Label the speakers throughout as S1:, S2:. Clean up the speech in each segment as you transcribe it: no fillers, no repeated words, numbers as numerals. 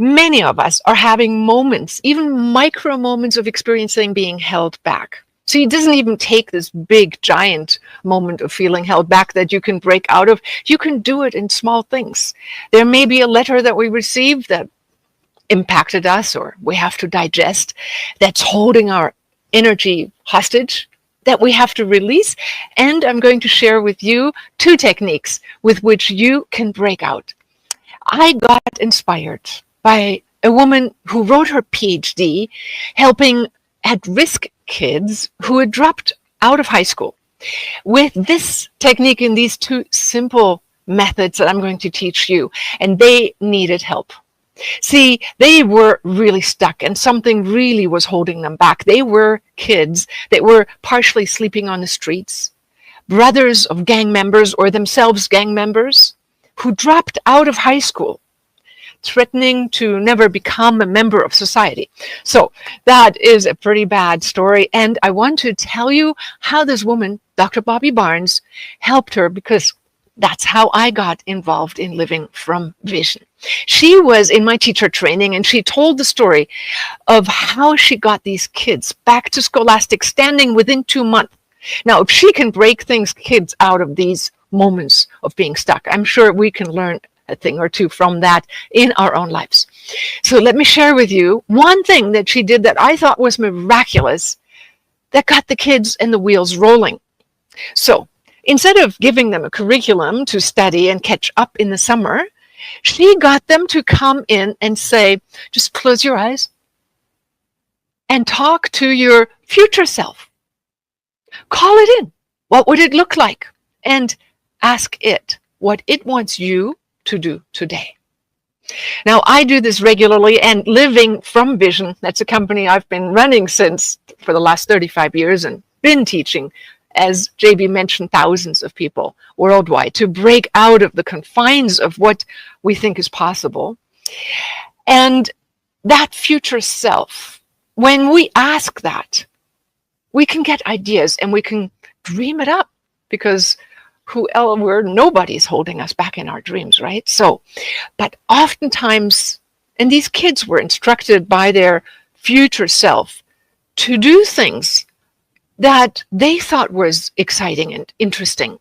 S1: Many of us are having moments, even micro moments of experiencing being held back. So it doesn't even take this big, giant moment of feeling held back that you can break out of. You can do it in small things. There may be a letter that we received that impacted us or we have to digest, that's holding our energy hostage, that we have to release. And I'm going to share with you 2 techniques with which you can break out. I got inspired by a woman who wrote her PhD helping at-risk kids who had dropped out of high school with this technique and these 2 simple methods that I'm going to teach you. And they needed help. See, they were really stuck and something really was holding them back. They were kids that were partially sleeping on the streets, brothers of gang members or themselves gang members who dropped out of high school, threatening to never become a member of society. So that is a pretty bad story. And I want to tell you how this woman, Dr. Bobby Barnes, helped her, because that's how I got involved in Living from Vision. She was in my teacher training and she told the story of how she got these kids back to Scholastic standing within 2 months. Now, if she can break kids out of these moments of being stuck, I'm sure we can learn a thing or 2 from that in our own lives. So let me share with you one thing that she did that I thought was miraculous that got the kids and the wheels rolling. So instead of giving them a curriculum to study and catch up in the summer, she got them to come in and say, just close your eyes and talk to your future self. Call it in. What would it look like? And ask it what it wants you to do today. Now, I do this regularly, and Living from Vision, that's a company I've been running for the last 35 years and been teaching, as JB mentioned, thousands of people worldwide to break out of the confines of what we think is possible. And that future self, when we ask that, we can get ideas and we can dream it up, because nobody's holding us back in our dreams, right? So, but oftentimes, and these kids were instructed by their future self to do things that they thought was exciting and interesting.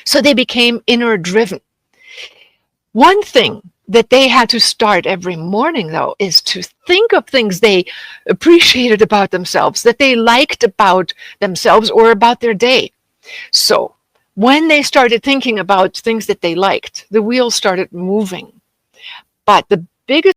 S1: So they became inner driven. One thing that they had to start every morning, though, is to think of things they appreciated about themselves, that they liked about themselves or about their day. So when they started thinking about things that they liked, the wheels started moving. But the biggest